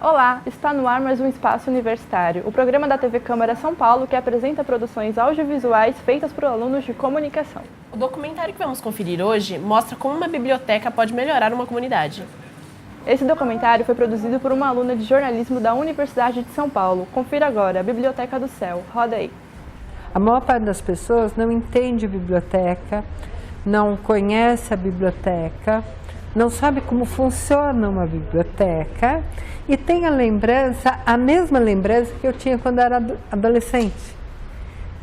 Olá, está no ar mais um Espaço Universitário, o programa da TV Câmara São Paulo que apresenta produções audiovisuais feitas por alunos de comunicação. O documentário que vamos conferir hoje mostra como uma biblioteca pode melhorar uma comunidade. Esse documentário foi produzido por uma aluna de jornalismo da Universidade de São Paulo. Confira agora, a Biblioteca do Céu. Roda aí. A maior parte das pessoas não entende biblioteca, não conhece a biblioteca, não sabe como funciona uma biblioteca e tem a mesma lembrança que eu tinha quando era adolescente,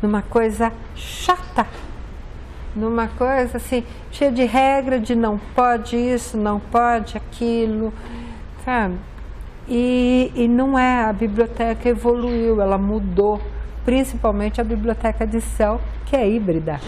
numa coisa chata, numa coisa assim, cheia de regra de não pode isso, não pode aquilo, sabe? E não é, a biblioteca evoluiu, ela mudou, principalmente a biblioteca de Céu, que é híbrida.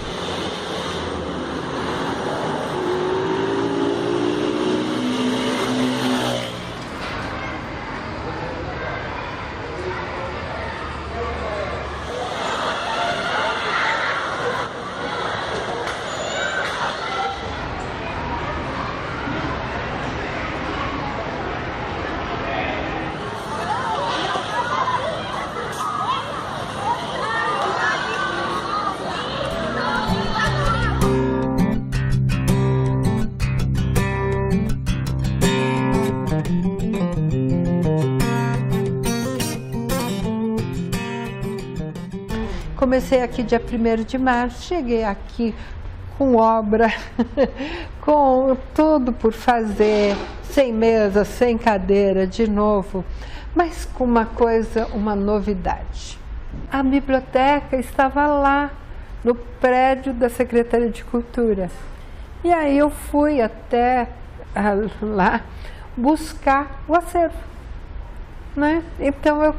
Comecei aqui dia 1º de março, cheguei aqui com obra, com tudo por fazer, sem mesa, sem cadeira, de novo, mas com uma novidade. A biblioteca estava lá, no prédio da Secretaria de Cultura. E aí eu fui até lá buscar o acervo, né? Então eu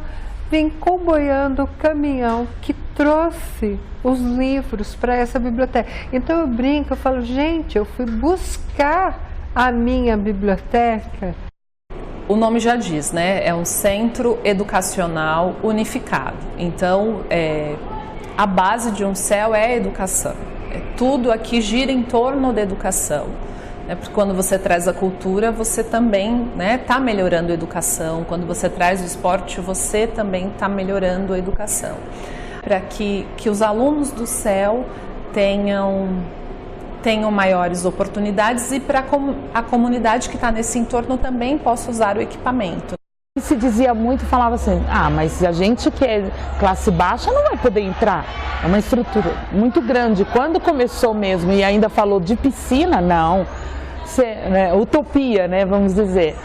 vim comboiando o caminhão que trouxe os livros para essa biblioteca. Então eu brinco, eu falo, gente, eu fui buscar a minha biblioteca. O nome já diz, né? É um centro educacional unificado. Então, a base de um CEL é a educação. Tudo aqui gira em torno da educação. Porque quando você traz a cultura, você também está melhorando a educação. Quando você traz o esporte, você também está melhorando a educação. Para que os alunos do CEL tenham maiores oportunidades e para a comunidade que está nesse entorno também possa usar o equipamento. Se dizia muito, falava assim, mas a gente que é classe baixa não vai poder entrar. É uma estrutura muito grande. Quando começou mesmo e ainda falou de piscina, não. Utopia, né, vamos dizer.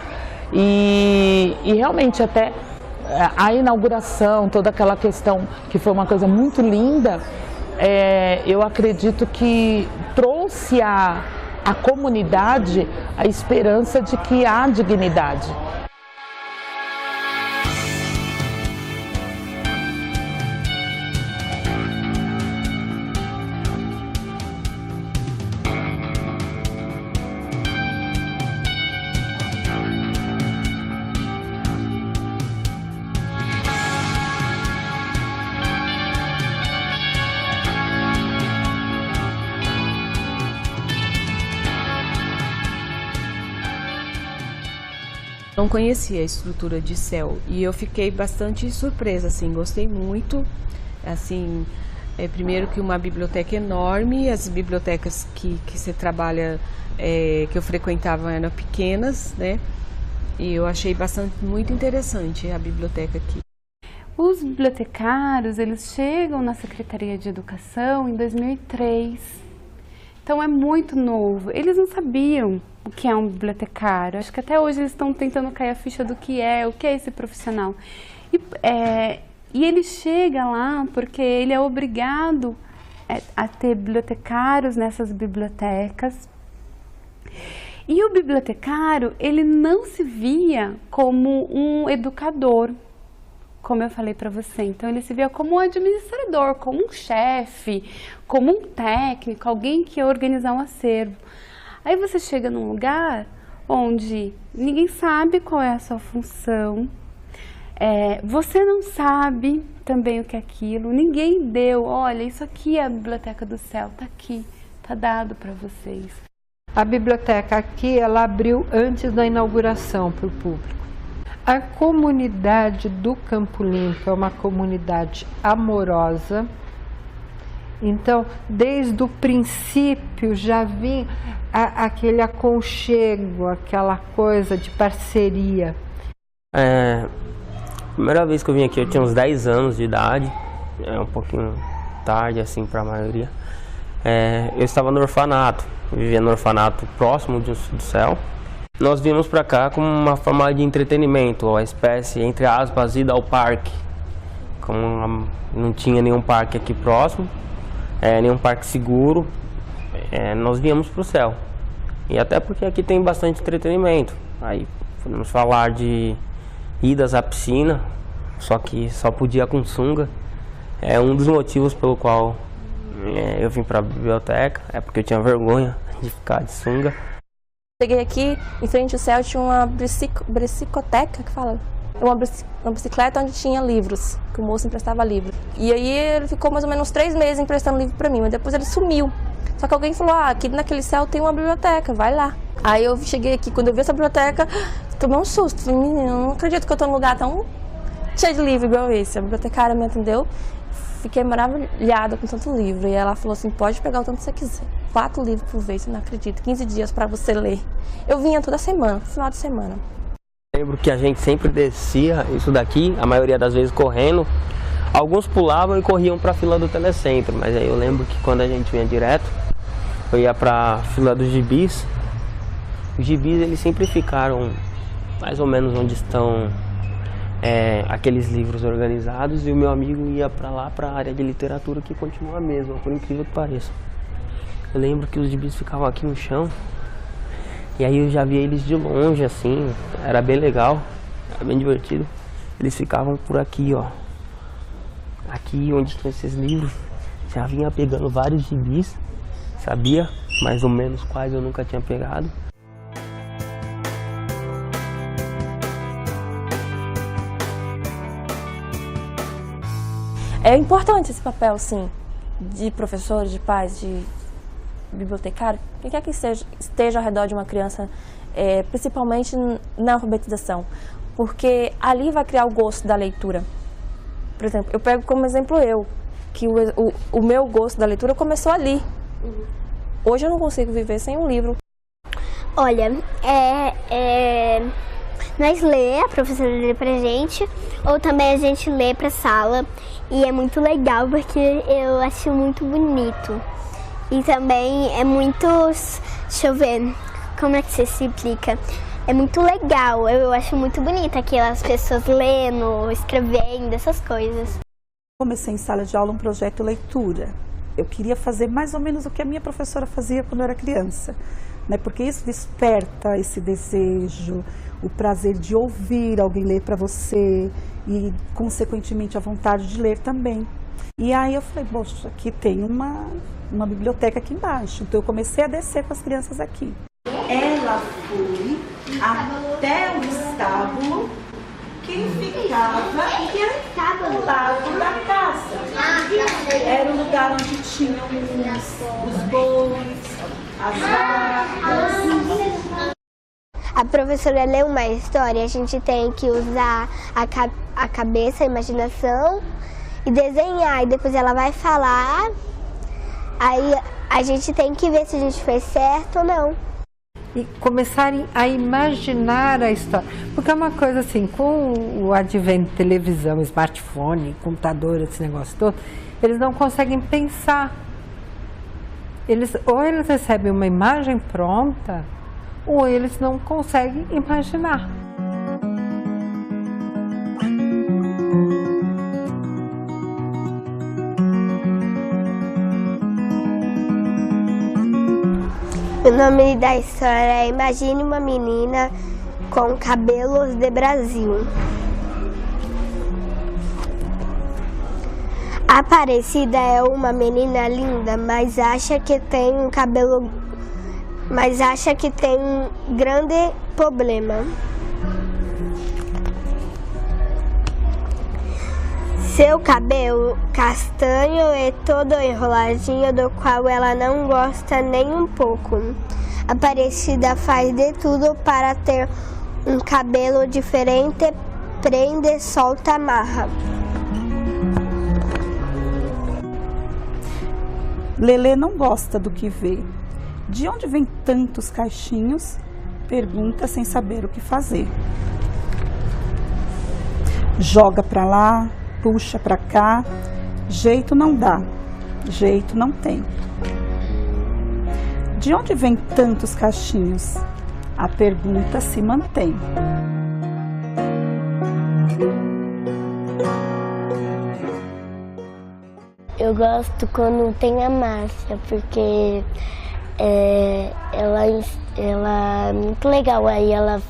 E realmente até a inauguração, toda aquela questão que foi uma coisa muito linda, eu acredito que trouxe à comunidade a esperança de que há dignidade. Não conhecia a estrutura de CEL e eu fiquei bastante surpresa, assim, gostei muito, assim, primeiro que uma biblioteca enorme, as bibliotecas que você trabalha, que eu frequentava eram pequenas, né, e eu achei muito interessante a biblioteca aqui. Os bibliotecários, eles chegam na Secretaria de Educação em 2003. Então é muito novo, eles não sabiam o que é um bibliotecário, acho que até hoje eles estão tentando cair a ficha do que é, o que é esse profissional. E ele chega lá porque ele é obrigado a ter bibliotecários nessas bibliotecas. E o bibliotecário, ele não se via como um educador, como eu falei para você. Então ele se via como um administrador, como um chefe, como um técnico, alguém que ia organizar um acervo. Aí você chega num lugar onde ninguém sabe qual é a sua função, você não sabe também o que é aquilo, ninguém deu, olha, isso aqui é a Biblioteca do Céu, tá aqui, tá dado para vocês. A biblioteca aqui, ela abriu antes da inauguração para o público. A comunidade do Campo Limpo é uma comunidade amorosa. Então, desde o princípio já vinha aquele aconchego, aquela coisa de parceria. A primeira vez que eu vim aqui eu tinha uns 10 anos de idade, um pouquinho tarde assim para a maioria. Eu estava no orfanato, vivia no orfanato próximo do céu. Nós viemos para cá como uma forma de entretenimento, uma espécie, entre aspas, ida ao parque. Como não tinha nenhum parque aqui próximo, nenhum parque seguro, nós viemos para o céu. E até porque aqui tem bastante entretenimento. Aí podemos falar de idas à piscina, só que só podia com sunga. É um dos motivos pelo qual eu vim para a biblioteca, é porque eu tinha vergonha de ficar de sunga. Cheguei aqui, em frente ao céu tinha uma bicicoteca, que fala? Uma bicicleta onde tinha livros, que o moço emprestava livros. E aí ele ficou mais ou menos 3 meses emprestando livro para mim, mas depois ele sumiu. Só que alguém falou, aqui naquele céu tem uma biblioteca, vai lá. Aí eu cheguei aqui, quando eu vi essa biblioteca, tomei um susto. Falei, menina, eu não acredito que eu estou num lugar tão cheio de livro igual esse. A bibliotecária me atendeu, fiquei maravilhada com tanto livro. E ela falou assim, pode pegar o tanto que você quiser. 4 livros por vez, você não acredita, 15 dias para você ler. Eu vinha toda semana, final de semana. Lembro que a gente sempre descia isso daqui, a maioria das vezes correndo. Alguns pulavam e corriam para a fila do telecentro, mas aí eu lembro que quando a gente vinha direto, eu ia para a fila dos gibis. Os gibis eles sempre ficaram mais ou menos onde estão aqueles livros organizados, e o meu amigo ia para lá, para a área de literatura, que continua a mesma, por incrível que pareça. Eu lembro que os gibis ficavam aqui no chão, e aí eu já via eles de longe assim, era bem legal, era bem divertido. Eles ficavam por aqui, ó. Aqui onde estão esses livros, já vinha pegando vários gibis, sabia mais ou menos quais eu nunca tinha pegado. É importante esse papel, sim, de professor, de pais, de bibliotecário, quem quer que esteja ao redor de uma criança, principalmente na alfabetização, porque ali vai criar o gosto da leitura. Por exemplo, eu pego como exemplo que o meu gosto da leitura começou ali. Hoje eu não consigo viver sem um livro. Olha, nós lê, a professora lê pra gente, ou também a gente lê pra sala, e é muito legal porque eu acho muito bonito. E também é muito, deixa eu ver, como é que você se explica? É muito legal, eu acho muito bonito aquelas pessoas lendo, escrevendo, essas coisas. Comecei em sala de aula um projeto leitura. Eu queria fazer mais ou menos o que a minha professora fazia quando eu era criança, né? Porque isso desperta esse desejo, o prazer de ouvir alguém ler para você e, consequentemente, a vontade de ler também. E aí eu falei, poxa, aqui tem uma biblioteca aqui embaixo. Então eu comecei a descer com as crianças aqui. Ela foi até o estábulo que ficava do lado da casa. Era o lugar onde tinham os bois, as vacas. A professora lê uma história, a gente tem que usar a cabeça, a imaginação e desenhar. E depois ela vai falar, aí a gente tem que ver se a gente fez certo ou não. E começarem a imaginar a história. Porque é uma coisa assim, com o advento de televisão, smartphone, computador, esse negócio todo, eles não conseguem pensar. Ou eles recebem uma imagem pronta, ou eles não conseguem imaginar. O nome da história é Imagine uma menina com cabelos de Brasil. A Aparecida é uma menina linda, mas acha que tem um grande problema. Seu cabelo castanho é todo enroladinho, do qual ela não gosta nem um pouco. Aparecida faz de tudo para ter Um cabelo diferente, prende, solta, amarra. Lelê não gosta do que vê. De onde vem tantos caixinhos? Pergunta sem saber o que fazer. Joga pra lá, puxa pra cá, jeito não dá, jeito não tem. De onde vem tantos caixinhos? A pergunta se mantém. Eu gosto quando tem a Márcia, porque ela é muito legal, aí ela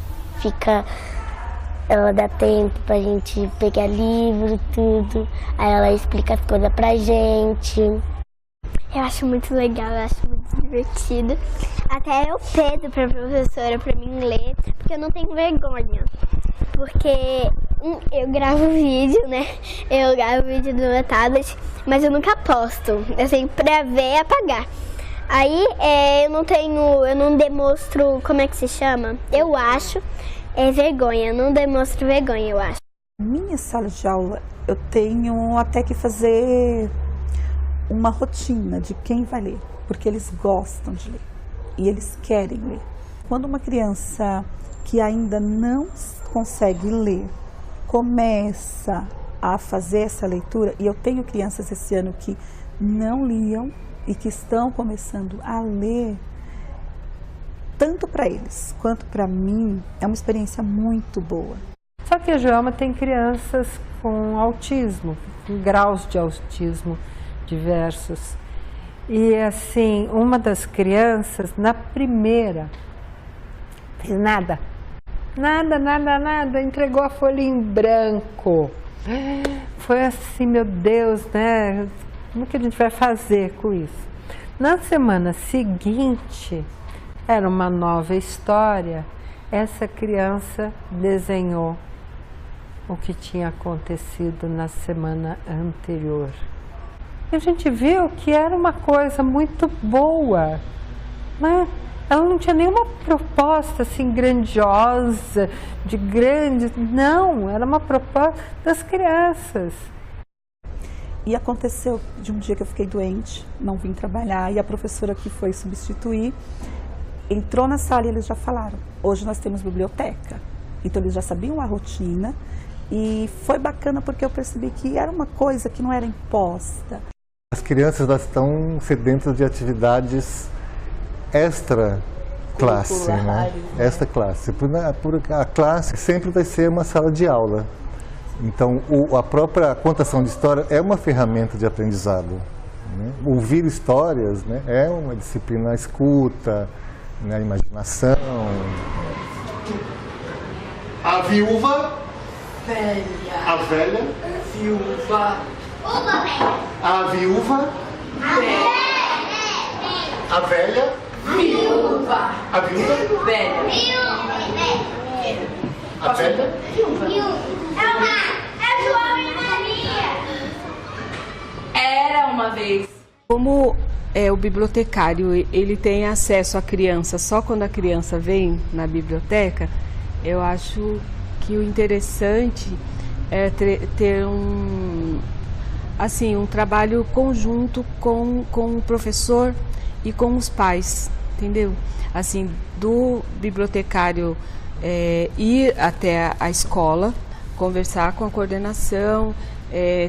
dá tempo pra gente pegar livro, tudo, aí ela explica as coisas pra gente. Eu acho muito legal, eu acho muito divertido. Até eu pedo pra professora pra mim ler, porque eu não tenho vergonha. Porque eu gravo vídeo, né? Eu gravo vídeo do meu tablet, mas eu nunca posto. Eu sempre pra ver e apagar. Aí eu não demonstro, como é que se chama? Eu acho, vergonha, eu não demonstro vergonha, eu acho. Minha sala de aula, eu tenho até que fazer uma rotina de quem vai ler, porque eles gostam de ler e eles querem ler. Quando uma criança que ainda não consegue ler começa a fazer essa leitura, e eu tenho crianças esse ano que não liam e que estão começando a ler, tanto para eles quanto para mim, é uma experiência muito boa. Só que a Joelma tem crianças com autismo, com graus de autismo diversos. E assim, uma das crianças, na primeira, fez nada, entregou a folha em branco. Foi assim, meu Deus, né? Como que a gente vai fazer com isso? Na semana seguinte, era uma nova história, essa criança desenhou o que tinha acontecido na semana anterior. E a gente viu que era uma coisa muito boa, né? Ela não tinha nenhuma proposta assim grandiosa, de grande, não, era uma proposta das crianças. E aconteceu de um dia que eu fiquei doente, não vim trabalhar, e a professora que foi substituir entrou na sala e eles já falaram, hoje nós temos biblioteca. Então eles já sabiam a rotina e foi bacana porque eu percebi que era uma coisa que não era imposta. As crianças elas estão sedentas de atividades extra classe, né? Extra classe. Porque a classe sempre vai ser uma sala de aula. Então, a própria contação de história é uma ferramenta de aprendizado. Né? Ouvir histórias, né, é uma disciplina, a escuta, né, a imaginação. A viúva. Velha. A velha. Viúva. Uma velha. A viúva. A velha. A velha. Viúva. A viúva. Velha. A velha. Viúva. É João e Maria. Era uma vez. Como o bibliotecário ele tem acesso à criança só quando a criança vem na biblioteca, eu acho que o interessante é ter um trabalho conjunto com o professor e com os pais, entendeu? Assim, do bibliotecário ir até a escola, conversar com a coordenação,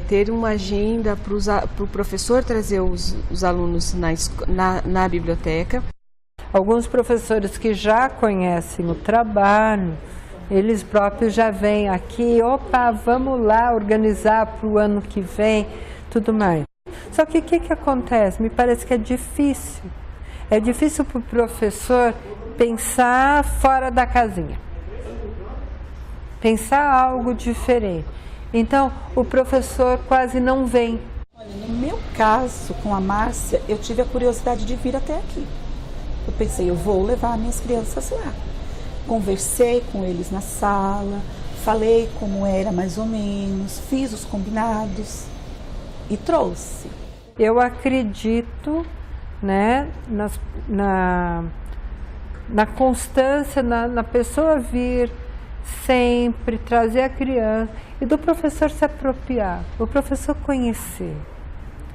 ter uma agenda para o professor trazer os alunos na biblioteca. Alguns professores que já conhecem o trabalho, eles próprios já vêm aqui, opa, vamos lá organizar para o ano que vem, tudo mais. Só que o que acontece? Me parece que é difícil. É difícil para o professor pensar fora da casinha. Pensar algo diferente. Então, o professor quase não vem. Olha, no meu caso, com a Márcia, eu tive a curiosidade de vir até aqui. Eu pensei, eu vou levar minhas crianças lá. Conversei com eles na sala, falei como era mais ou menos, fiz os combinados e trouxe. Eu acredito, né, na constância, na pessoa vir sempre trazer a criança e do professor se apropriar, o professor conhecer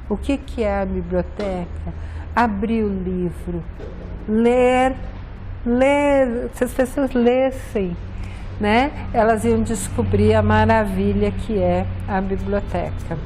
o que é a biblioteca, abrir o livro, ler, se as pessoas lessem, né, elas iam descobrir a maravilha que é a biblioteca.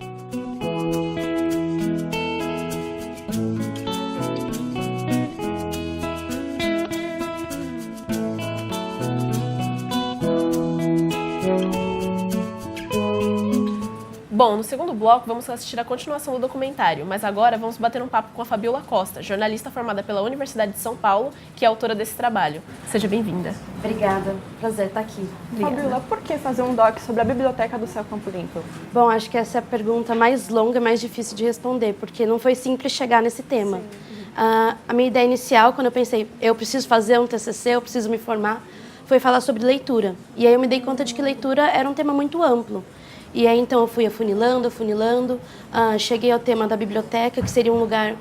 Bom, no segundo bloco vamos assistir a continuação do documentário, mas agora vamos bater um papo com a Fabiola Costa, jornalista formada pela Universidade de São Paulo, que é autora desse trabalho. Seja bem-vinda. Obrigada, prazer estar aqui. Fabiola, por que fazer um doc sobre a Biblioteca do Céu Campo Limpo? Bom, acho que essa é a pergunta mais longa, mais difícil de responder, porque não foi simples chegar nesse tema. A minha ideia inicial, quando eu pensei, eu preciso fazer um TCC, eu preciso me formar, foi falar sobre leitura. E aí eu me dei conta de que leitura era um tema muito amplo. E aí, então, eu fui afunilando, cheguei ao tema da biblioteca, que seria um lugar,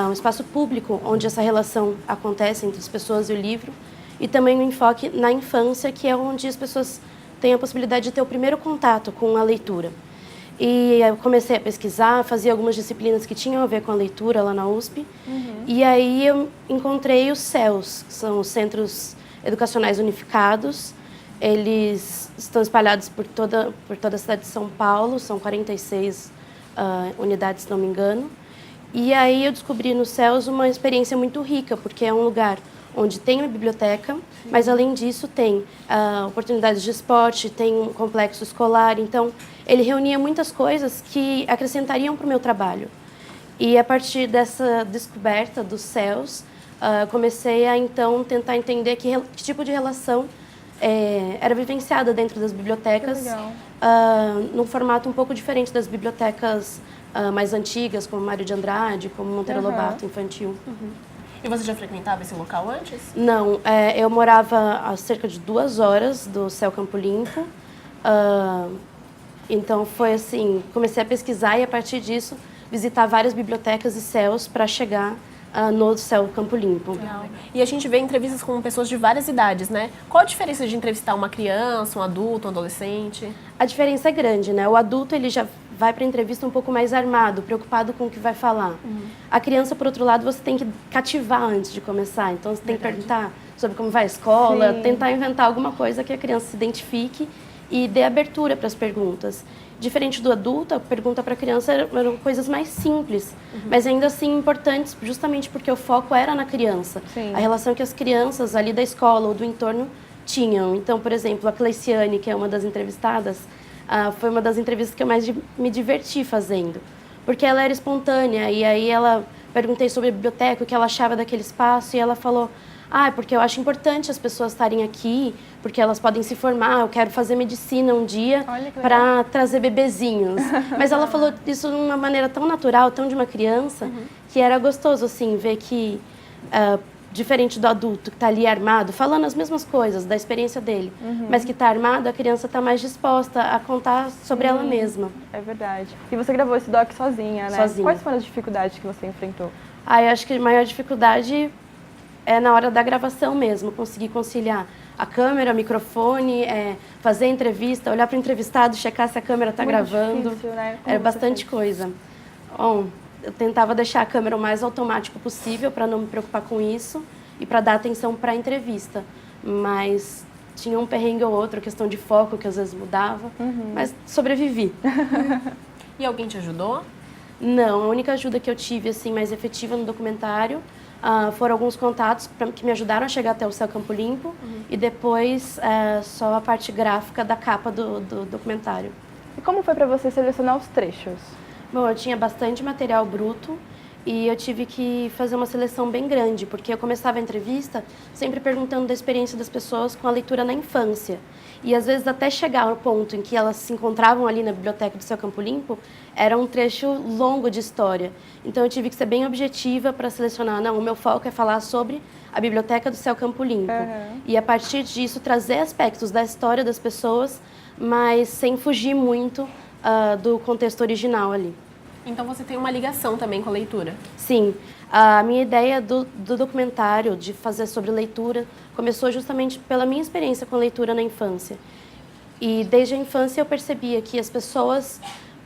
um espaço público, onde essa relação acontece entre as pessoas e o livro, e também um enfoque na infância, que é onde as pessoas têm a possibilidade de ter o primeiro contato com a leitura. E eu comecei a pesquisar, fazia algumas disciplinas que tinham a ver com a leitura lá na USP, e aí eu encontrei os CEUs, que são os Centros Educacionais Unificados. Eles estão espalhados por toda a cidade de São Paulo, são 46 unidades, se não me engano. E aí eu descobri nos CEUs uma experiência muito rica, porque é um lugar onde tem uma biblioteca, mas além disso tem oportunidades de esporte, tem um complexo escolar. Então, ele reunia muitas coisas que acrescentariam para o meu trabalho. E a partir dessa descoberta dos CEUs, comecei a então tentar entender que tipo de relação era vivenciada dentro das bibliotecas, num formato um pouco diferente das bibliotecas mais antigas, como Mário de Andrade, como Monteiro Lobato, infantil. E você já frequentava esse local antes? Não, eu morava a cerca de 2 horas do Céu Campo Limpo, então foi assim, comecei a pesquisar e a partir disso visitar várias bibliotecas e CEUs para chegar no Céu Campo Limpo. Legal. E a gente vê entrevistas com pessoas de várias idades, né? Qual a diferença de entrevistar uma criança, um adulto, um adolescente? A diferença é grande, né? O adulto, ele já vai para a entrevista um pouco mais armado, preocupado com o que vai falar. A criança, por outro lado, você tem que cativar antes de começar. Então, você tem que perguntar sobre como vai a escola, tentar inventar alguma coisa que a criança se identifique e dê abertura para as perguntas. Diferente do adulto, a pergunta para a criança eram coisas mais simples, mas ainda assim importantes, justamente porque o foco era na criança. A relação que as crianças ali da escola ou do entorno tinham. Então, por exemplo, a Cleiciane, que é uma das entrevistadas, foi uma das entrevistas que eu mais me diverti fazendo, porque ela era espontânea, e aí perguntei sobre a biblioteca, o que ela achava daquele espaço, e ela falou: porque eu acho importante as pessoas estarem aqui, porque elas podem se formar, eu quero fazer medicina um dia para trazer bebezinhos. Mas ela falou isso de uma maneira tão natural, tão de uma criança, que era gostoso, assim, ver que, diferente do adulto que está ali armado, falando as mesmas coisas da experiência dele, mas que está armado, a criança está mais disposta a contar sobre ela mesma. É verdade. E você gravou esse doc sozinha, né? Sozinha. Quais foram as dificuldades que você enfrentou? Eu acho que a maior dificuldade é na hora da gravação mesmo, conseguir conciliar a câmera, o microfone, fazer a entrevista, olhar para o entrevistado, checar se a câmera está gravando. Difícil, né? Era bastante coisa. Bom, eu tentava deixar a câmera o mais automático possível para não me preocupar com isso e para dar atenção para a entrevista. Mas tinha um perrengue ou outro, questão de foco que às vezes mudava, mas sobrevivi. E alguém te ajudou? Não, a única ajuda que eu tive assim, mais efetiva no documentário foram alguns contatos que me ajudaram a chegar até o Céu Campo Limpo e depois só a parte gráfica da capa do documentário. E como foi para você selecionar os trechos? Bom, eu tinha bastante material bruto e eu tive que fazer uma seleção bem grande, porque eu começava a entrevista sempre perguntando da experiência das pessoas com a leitura na infância. E às vezes até chegar ao ponto em que elas se encontravam ali na biblioteca do Céu Campo Limpo, era um trecho longo de história. Então eu tive que ser bem objetiva para selecionar, não, o meu foco é falar sobre a biblioteca do Céu Campo Limpo. E a partir disso trazer aspectos da história das pessoas, mas sem fugir muito do contexto original ali. Então você tem uma ligação também com a leitura? Sim, a minha ideia do documentário, de fazer sobre leitura, começou justamente pela minha experiência com a leitura na infância. E desde a infância eu percebia que as pessoas,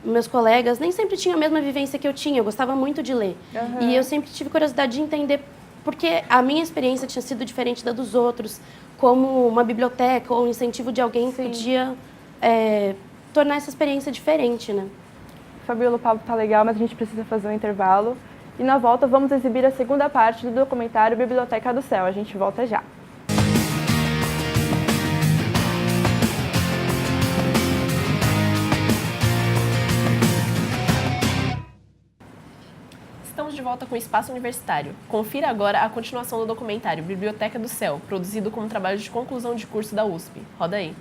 meus colegas, nem sempre tinham a mesma vivência que eu tinha, eu gostava muito de ler. E eu sempre tive curiosidade de entender porque a minha experiência tinha sido diferente da dos outros, como uma biblioteca ou um incentivo de alguém podia tornar essa experiência diferente, né? Fabiola, o papo tá legal, mas a gente precisa fazer um intervalo. E na volta vamos exibir a segunda parte do documentário Biblioteca do Céu. A gente volta já. Estamos de volta com o Espaço Universitário. Confira agora a continuação do documentário Biblioteca do Céu, produzido como trabalho de conclusão de curso da USP. Roda aí.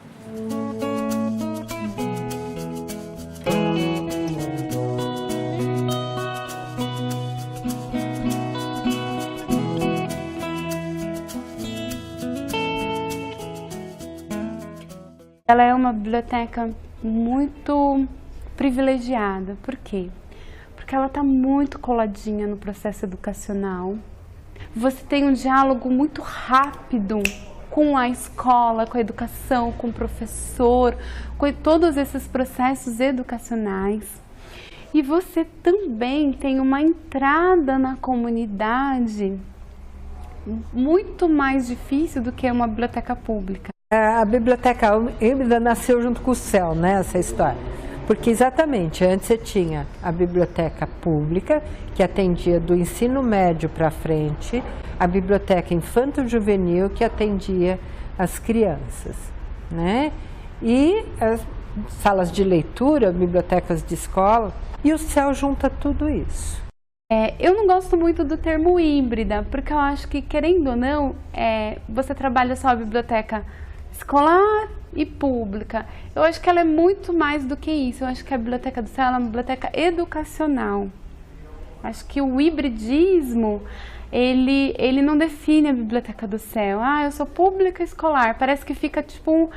Ela é uma biblioteca muito privilegiada. Por quê? Porque ela está muito coladinha no processo educacional. Você tem um diálogo muito rápido com a escola, com a educação, com o professor, com todos esses processos educacionais. E você também tem uma entrada na comunidade muito mais difícil do que uma biblioteca pública. A biblioteca híbrida nasceu junto com o CEL, né, essa história. Porque exatamente, antes você tinha a biblioteca pública, que atendia do ensino médio para frente, a biblioteca infanto-juvenil, que atendia as crianças, né? E as salas de leitura, bibliotecas de escola, e o CEL junta tudo isso. Eu não gosto muito do termo híbrida, porque eu acho que, querendo ou não, você trabalha só a biblioteca escolar e pública. Eu acho que ela é muito mais do que isso. Eu acho que a Biblioteca do Céu é uma biblioteca educacional. Acho que o hibridismo, ele não define a Biblioteca do Céu. Ah, eu sou pública escolar. Parece que fica tipo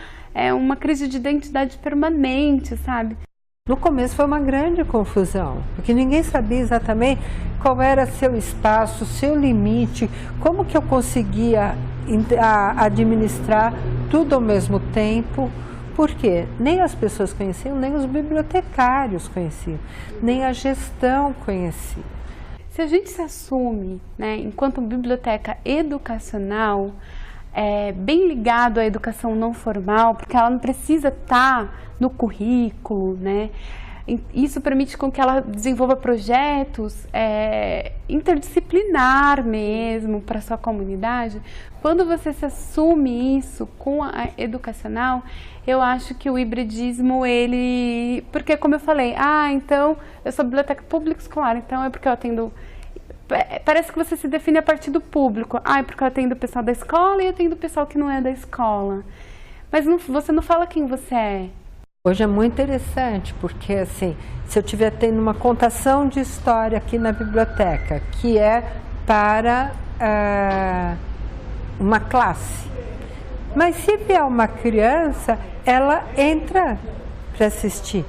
uma crise de identidade permanente, sabe? No começo foi uma grande confusão, porque ninguém sabia exatamente qual era seu espaço, seu limite, como que eu conseguia administrar tudo ao mesmo tempo, porque nem as pessoas conheciam, nem os bibliotecários conheciam, nem a gestão conhecia. Se a gente se assume, né, enquanto biblioteca educacional, bem ligado à educação não formal, porque ela não precisa estar no currículo, né? Isso permite com que ela desenvolva projetos interdisciplinar mesmo para a sua comunidade. Quando você se assume isso com a educacional, eu acho que o hibridismo, porque como eu falei, então eu sou biblioteca pública escolar, então é porque eu atendo. Parece que você se define a partir do público. É porque eu atendo o pessoal da escola e eu atendo o pessoal que não é da escola. Mas você não fala quem você é. Hoje é muito interessante, porque assim, se eu estiver tendo uma contação de história aqui na biblioteca, que é para uma classe, mas se vier uma criança, ela entra para assistir,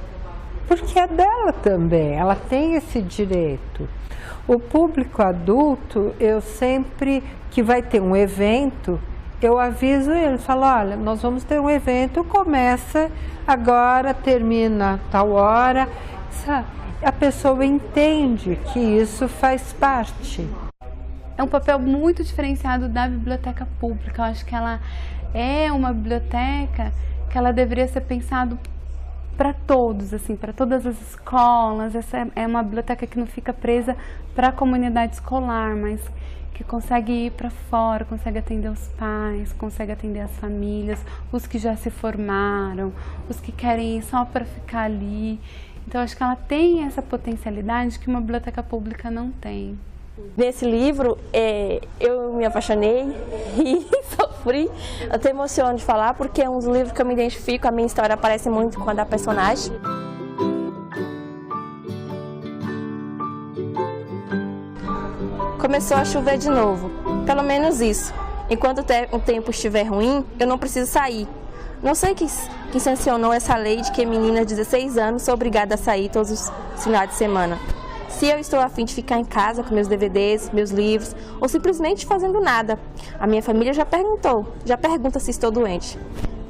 porque é dela também, ela tem esse direito. O público adulto, eu sempre que vai ter um evento, eu aviso ele, falo, olha, nós vamos ter um evento, começa agora, termina tal hora. A pessoa entende que isso faz parte. É um papel muito diferenciado da biblioteca pública. Eu acho que ela é uma biblioteca que ela deveria ser pensada para todos, assim, para todas as escolas. Essa é uma biblioteca que não fica presa para a comunidade escolar, mas que consegue ir para fora, consegue atender os pais, consegue atender as famílias, os que já se formaram, os que querem ir só para ficar ali. Então, acho que ela tem essa potencialidade que uma biblioteca pública não tem. Nesse livro, eu me apaixonei e sofri. Eu até emociono de falar, porque é um dos livros que eu me identifico, a minha história parece muito com a da personagem. Começou a chover de novo, pelo menos isso. Enquanto o tempo estiver ruim, eu não preciso sair. Não sei quem sancionou essa lei de que meninas de 16 anos são obrigadas a sair todos os finais de semana. se eu estou a fim de ficar em casa com meus DVDs, meus livros, ou simplesmente fazendo nada. A minha família já pergunta se estou doente.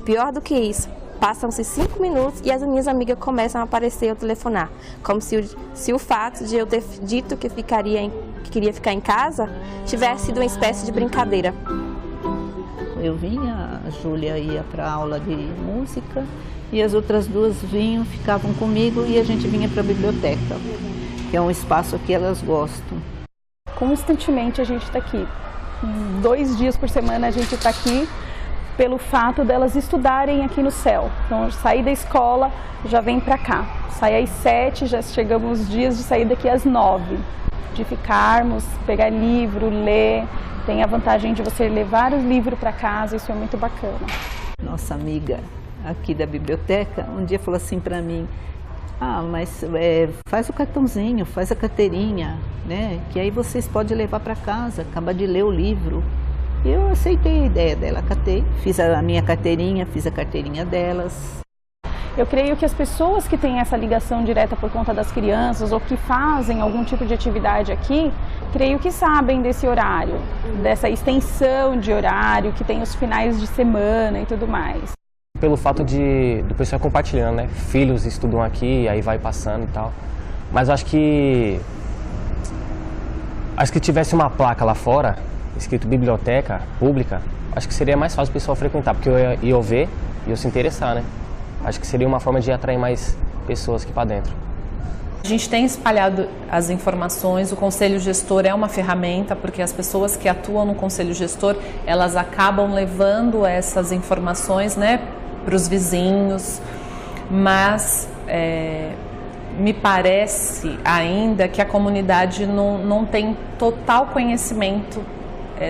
Pior do que isso, passam-se 5 minutos e as minhas amigas começam a aparecer ou telefonar, como se o fato de eu ter dito que queria ficar em casa tivesse sido uma espécie de brincadeira. Eu vinha, a Júlia ia para a aula de música e as outras duas vinham, ficavam comigo e a gente vinha para a biblioteca, que é um espaço que elas gostam. Constantemente a gente está aqui, 2 dias por semana a gente está aqui pelo fato delas estudarem aqui no CEL. Então, sair da escola, já vem para cá. Sai às 7, já chegamos os dias de sair daqui às 9. De ficarmos, pegar livro, ler. Tem a vantagem de você levar o livro para casa, isso é muito bacana. Nossa amiga aqui da biblioteca, um dia falou assim para mim, mas faz o cartãozinho, faz a carteirinha, né? Que aí vocês podem levar para casa, acaba de ler o livro. Eu aceitei a ideia dela, catei, fiz a minha carteirinha, fiz a carteirinha delas. Eu creio que as pessoas que têm essa ligação direta por conta das crianças ou que fazem algum tipo de atividade aqui, creio que sabem desse horário, dessa extensão de horário, que tem os finais de semana e tudo mais. Pelo fato do pessoal compartilhando, né? Filhos estudam aqui, aí vai passando e tal. Mas acho que tivesse uma placa lá fora, escrito biblioteca pública, acho que seria mais fácil o pessoal frequentar, porque eu ia ver e eu se interessar, né? Acho que seria uma forma de atrair mais pessoas aqui para dentro. A gente tem espalhado as informações, o Conselho Gestor é uma ferramenta, porque as pessoas que atuam no Conselho Gestor, elas acabam levando essas informações, né, para os vizinhos, mas me parece ainda que a comunidade não tem total conhecimento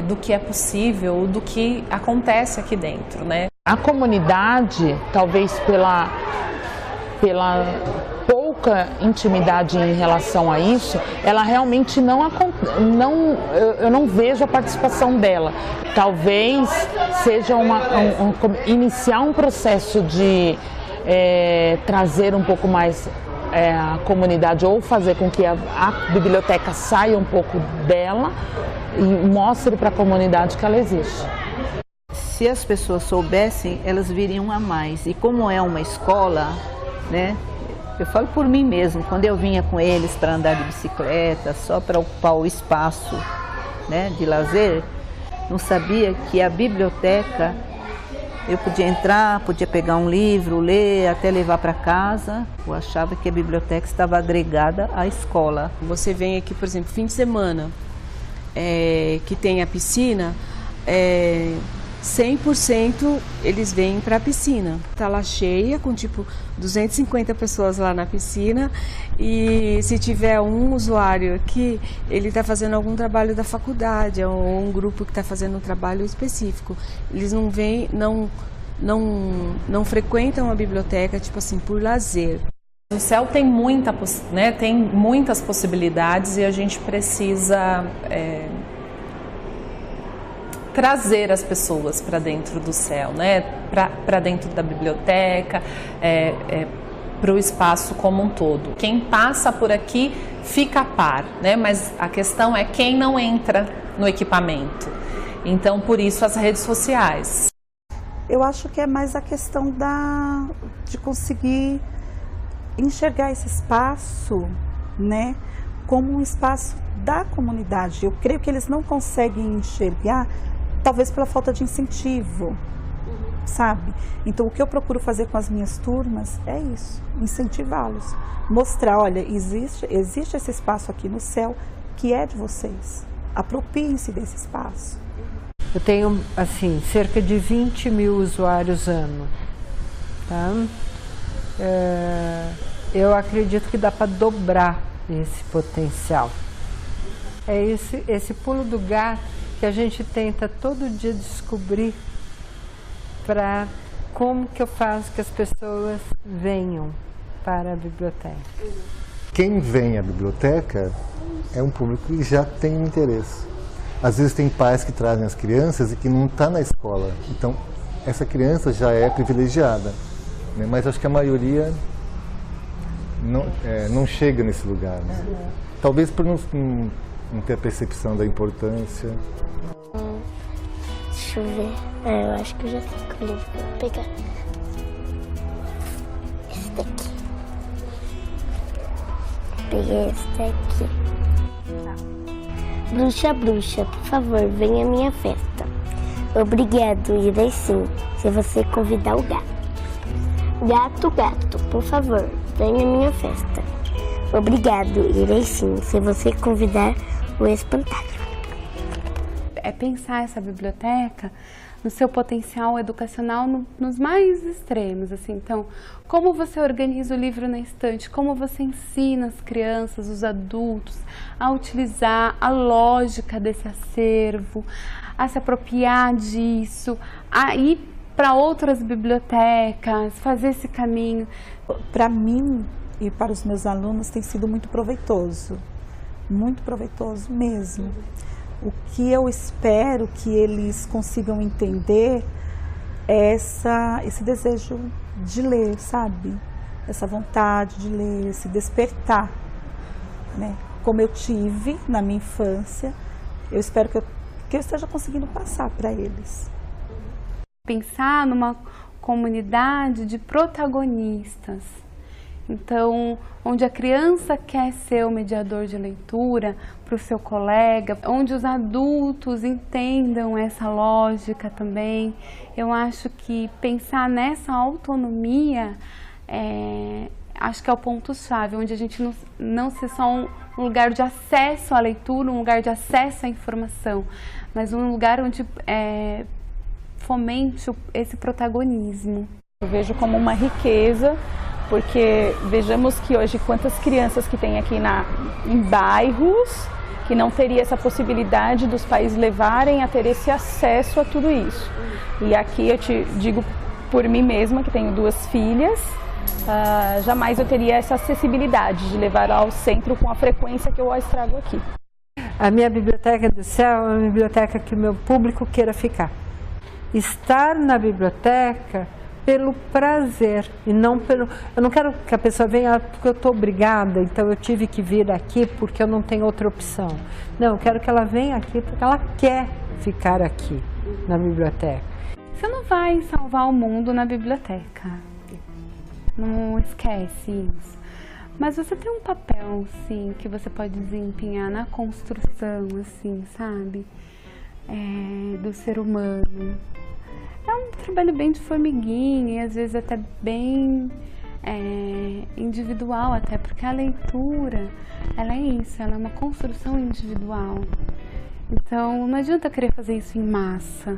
do que é possível, do que acontece aqui dentro, né? A comunidade, talvez pela pouca intimidade em relação a isso, ela realmente eu não vejo a participação dela. Talvez seja iniciar um processo de trazer um pouco mais a comunidade ou fazer com que a biblioteca saia um pouco dela e mostre para a comunidade que ela existe. Se as pessoas soubessem, elas viriam a mais. E como é uma escola, né? Eu falo por mim mesmo, quando eu vinha com eles para andar de bicicleta, só para ocupar o espaço, né, de lazer, não sabia que a biblioteca, eu podia entrar, podia pegar um livro, ler, até levar para casa. Eu achava que a biblioteca estava agregada à escola. Você vem aqui, por exemplo, fim de semana, que tem a piscina, 100% eles vêm para a piscina. Está lá cheia, com tipo 250 pessoas lá na piscina, e se tiver um usuário aqui, ele está fazendo algum trabalho da faculdade, ou um grupo que está fazendo um trabalho específico. Eles não vêm, não frequentam a biblioteca, tipo assim, por lazer. O CEL tem muitas possibilidades e a gente precisa trazer as pessoas para dentro do CEL, né? Para dentro da biblioteca, para o espaço como um todo. Quem passa por aqui fica a par, né? Mas a questão é quem não entra no equipamento. Então, por isso, as redes sociais. Eu acho que é mais a questão de conseguir enxergar esse espaço, né, como um espaço da comunidade. Eu creio que eles não conseguem enxergar, talvez pela falta de incentivo, sabe? Então, o que eu procuro fazer com as minhas turmas é isso, incentivá-los. Mostrar, olha, existe esse espaço aqui no CEL que é de vocês. Apropiem-se desse espaço. Eu tenho, assim, cerca de 20 mil usuários ano, tá? Eu acredito que dá para dobrar esse potencial. É esse pulo do gato que a gente tenta todo dia descobrir para como que eu faço que as pessoas venham para a biblioteca. Quem vem à biblioteca é um público que já tem interesse. Às vezes tem pais que trazem as crianças e que não está na escola. Então, essa criança já é privilegiada, né? Mas acho que a maioria não chega nesse lugar, né? Talvez por não ter a percepção da importância. Deixa eu ver. Eu acho que eu já sei qual livro eu vou pegar. Esse daqui. Peguei esse daqui. Bruxa, bruxa, por favor, venha à minha festa. Obrigado, irei sim, se você convidar o gato. Gato, gato, por favor, venha à minha festa. Obrigado, irei sim, se você convidar o espantalho. É pensar essa biblioteca no seu potencial educacional nos mais extremos, assim. Então, como você organiza o livro na estante, como você ensina as crianças, os adultos a utilizar a lógica desse acervo, a se apropriar disso, a ir para outras bibliotecas, fazer esse caminho. Para mim e para os meus alunos tem sido muito proveitoso mesmo. O que eu espero que eles consigam entender é esse desejo de ler, sabe? Essa vontade de ler, esse despertar, né? Como eu tive na minha infância, eu espero que eu esteja conseguindo passar para eles. Pensar numa comunidade de protagonistas. Então, onde a criança quer ser o mediador de leitura para o seu colega, onde os adultos entendam essa lógica também. Eu acho que pensar nessa autonomia, acho que é o ponto-chave, onde a gente não ser só um lugar de acesso à leitura, um lugar de acesso à informação, mas um lugar onde fomente esse protagonismo. Eu vejo como uma riqueza, porque vejamos que hoje quantas crianças que tem aqui em bairros que não teria essa possibilidade dos pais levarem a ter esse acesso a tudo isso. E aqui eu te digo por mim mesma, que tenho 2 filhas, jamais eu teria essa acessibilidade de levar ao centro com a frequência que eu as trago aqui. A minha biblioteca do céu é uma biblioteca que o meu público queira ficar. Estar na biblioteca pelo prazer e não pelo... Eu não quero que a pessoa venha porque eu estou obrigada, então eu tive que vir aqui porque eu não tenho outra opção. Não, eu quero que ela venha aqui porque ela quer ficar aqui na biblioteca. Você não vai salvar o mundo na biblioteca, não esquece isso. Mas você tem um papel, sim, que você pode desempenhar na construção, assim, sabe? Do ser humano. É um trabalho bem de formiguinha e às vezes até bem individual, até porque a leitura, ela é isso, ela é uma construção individual. Então não adianta querer fazer isso em massa,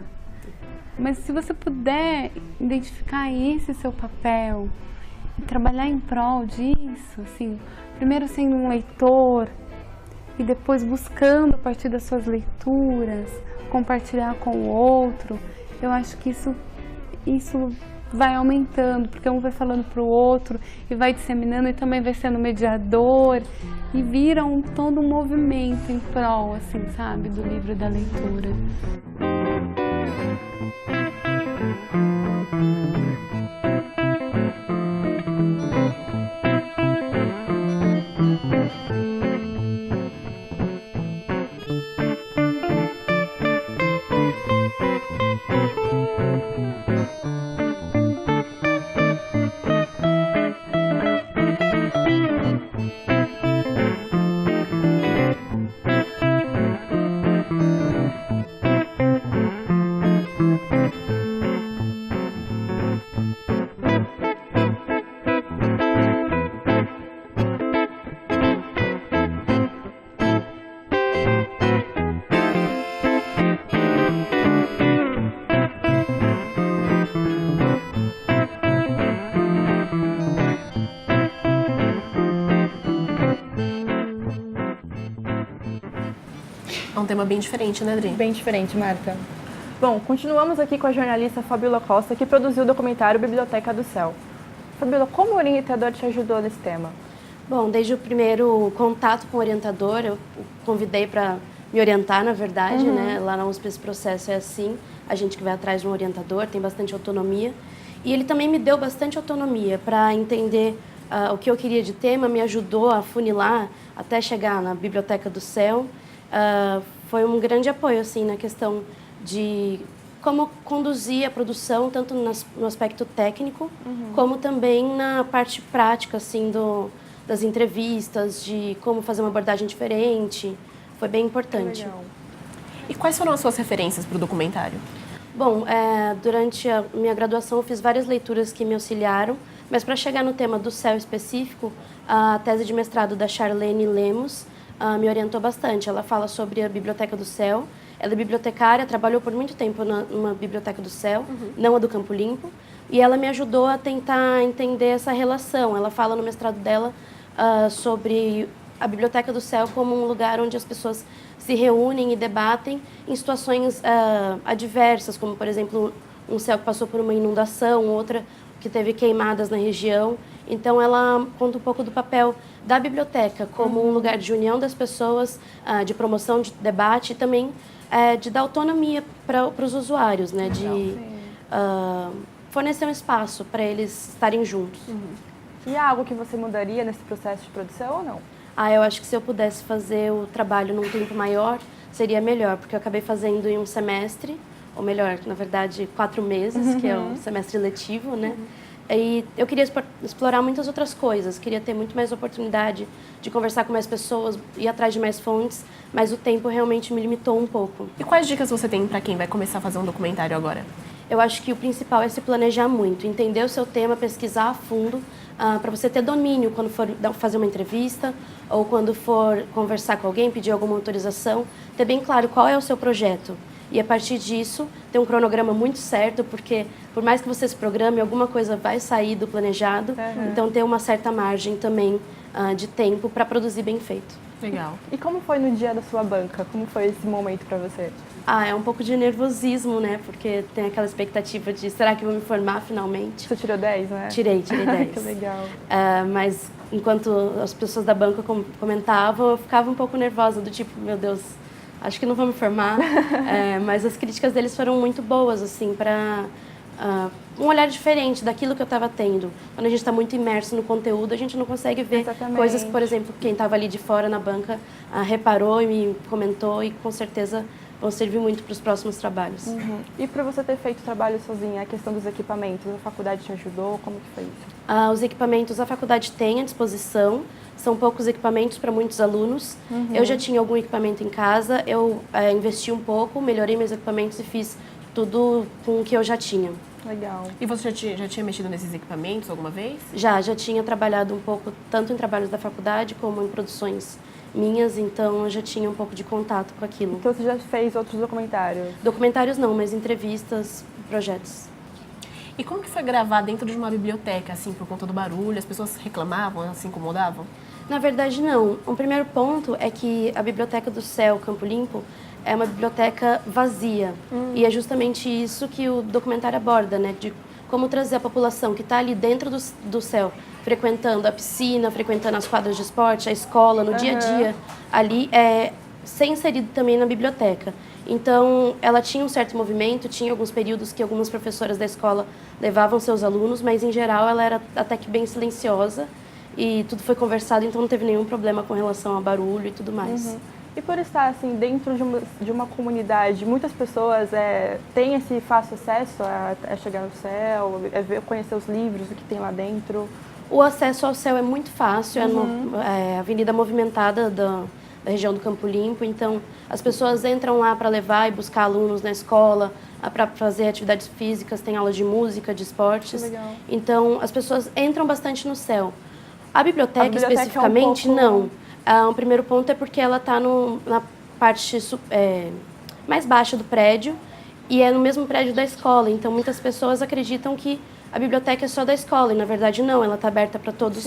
mas se você puder identificar esse seu papel e trabalhar em prol disso, assim, primeiro sendo um leitor e depois buscando a partir das suas leituras compartilhar com o outro, eu acho que isso vai aumentando, porque um vai falando para o outro e vai disseminando e também vai sendo mediador e vira todo um movimento em prol, assim, sabe, do livro da leitura. É um tema bem diferente, né, Adri? Bem diferente, Marta. Bom, continuamos aqui com a jornalista Fabíola Costa, que produziu o documentário Biblioteca do Céu. Fabíola, como o orientador te ajudou nesse tema? Bom, desde o primeiro contato com o orientador, eu convidei para me orientar, na verdade, né? Lá na USP esse processo é assim, a gente que vai atrás de um orientador tem bastante autonomia. E ele também me deu bastante autonomia para entender o que eu queria de tema, me ajudou a funilar até chegar na Biblioteca do Céu. Foi um grande apoio assim, na questão de como conduzir a produção, tanto no aspecto técnico, como também na parte prática assim, das entrevistas, de como fazer uma abordagem diferente. Foi bem importante. E quais foram as suas referências para o documentário? Bom, durante a minha graduação eu fiz várias leituras que me auxiliaram, mas para chegar no tema do céu específico, a tese de mestrado da Charlene Lemos me orientou bastante. Ela fala sobre a Biblioteca do Céu. Ela é bibliotecária, trabalhou por muito tempo numa Biblioteca do Céu, não a do Campo Limpo, e ela me ajudou a tentar entender essa relação. Ela fala no mestrado dela sobre a Biblioteca do Céu como um lugar onde as pessoas se reúnem e debatem em situações adversas, como, por exemplo, um céu que passou por uma inundação, outra que teve queimadas na região. Então, ela conta um pouco do papel da biblioteca como um lugar de união das pessoas, de promoção de debate e também de dar autonomia para os usuários, né? De fornecer um espaço para eles estarem juntos. E há algo que você mudaria nesse processo de produção ou não? Eu acho que se eu pudesse fazer o trabalho num tempo maior, seria melhor, porque eu acabei fazendo em um semestre, ou melhor, na verdade, 4 meses, que é o semestre letivo, né? E eu queria explorar muitas outras coisas, queria ter muito mais oportunidade de conversar com mais pessoas, ir atrás de mais fontes, mas o tempo realmente me limitou um pouco. E quais dicas você tem para quem vai começar a fazer um documentário agora? Eu acho que o principal é se planejar muito, entender o seu tema, pesquisar a fundo, para você ter domínio quando for fazer uma entrevista ou quando for conversar com alguém, pedir alguma autorização, ter bem claro qual é o seu projeto. E a partir disso, ter um cronograma muito certo, porque por mais que você se programe, alguma coisa vai sair do planejado, então ter uma certa margem também de tempo para produzir bem feito. Legal. E como foi no dia da sua banca? Como foi esse momento para você? É um pouco de nervosismo, né? Porque tem aquela expectativa de, será que vou me formar finalmente? Você tirou 10, né? Tirei 10. Que legal. Mas enquanto as pessoas da banca comentavam, eu ficava um pouco nervosa, do tipo, meu Deus, acho que não vou me formar. Mas as críticas deles foram muito boas, assim, para um olhar diferente daquilo que eu estava tendo. Quando a gente está muito imerso no conteúdo, a gente não consegue ver coisas que, por exemplo, quem estava ali de fora na banca reparou e me comentou e com certeza vão servir muito para os próximos trabalhos. E para você ter feito o trabalho sozinha, a questão dos equipamentos, a faculdade te ajudou? Como que foi isso? Os equipamentos a faculdade tem à disposição, são poucos equipamentos para muitos alunos. Eu já tinha algum equipamento em casa, eu investi um pouco, melhorei meus equipamentos e fiz tudo com o que eu já tinha. Legal. E você já tinha mexido nesses equipamentos alguma vez? Já tinha trabalhado um pouco, tanto em trabalhos da faculdade como em produções minhas, então eu já tinha um pouco de contato com aquilo. Então você já fez outros documentários? Documentários não, mas entrevistas, projetos. E como que foi gravar dentro de uma biblioteca, assim, por conta do barulho? As pessoas reclamavam, se incomodavam? Na verdade, não. O primeiro ponto é que a Biblioteca do Céu, Campo Limpo, é uma biblioteca vazia. E é justamente isso que o documentário aborda, né? De como trazer a população que está ali dentro do céu, frequentando a piscina, frequentando as quadras de esporte, a escola, no dia a dia, ali, ser inserido também na biblioteca. Então, ela tinha um certo movimento, tinha alguns períodos que algumas professoras da escola levavam seus alunos, mas, em geral, ela era até que bem silenciosa e tudo foi conversado, então não teve nenhum problema com relação a barulho e tudo mais. E por estar assim dentro de uma comunidade, muitas pessoas têm esse fácil acesso a chegar no céu, conhecer os livros, o que tem lá dentro? O acesso ao céu é muito fácil, é a avenida movimentada da região do Campo Limpo, então as pessoas entram lá para levar e buscar alunos na escola, para fazer atividades físicas, tem aulas de música, de esportes. Legal. Então as pessoas entram bastante no céu. A biblioteca especificamente, não. O primeiro ponto é porque ela está na parte mais baixa do prédio e é no mesmo prédio da escola. Então, muitas pessoas acreditam que a biblioteca é só da escola e, na verdade, não. Ela está aberta para todos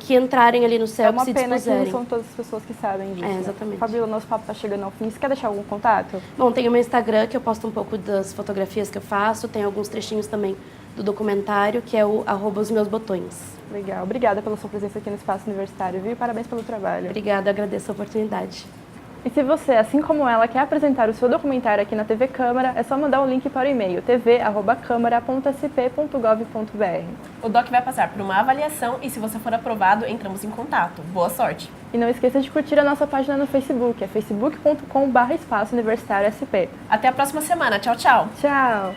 que entrarem ali no céu, que se dispuserem. É uma pena que não são todas as pessoas que sabem disso. Exatamente. Fabíola, nosso papo está chegando ao fim. Você quer deixar algum contato? Bom, tem o meu Instagram, que eu posto um pouco das fotografias que eu faço. Tem alguns trechinhos também do documentário, que é o @osmeusbotões. Legal. Obrigada pela sua presença aqui no Espaço Universitário, viu? E parabéns pelo trabalho. Obrigada, agradeço a oportunidade. E se você, assim como ela, quer apresentar o seu documentário aqui na TV Câmara, é só mandar o link para o e-mail tv@câmara.sp.gov.br. O doc vai passar por uma avaliação e, se você for aprovado, entramos em contato. Boa sorte! E não esqueça de curtir a nossa página no Facebook, é facebook.com/espaço universitário SP. Até a próxima semana. Tchau, tchau! Tchau!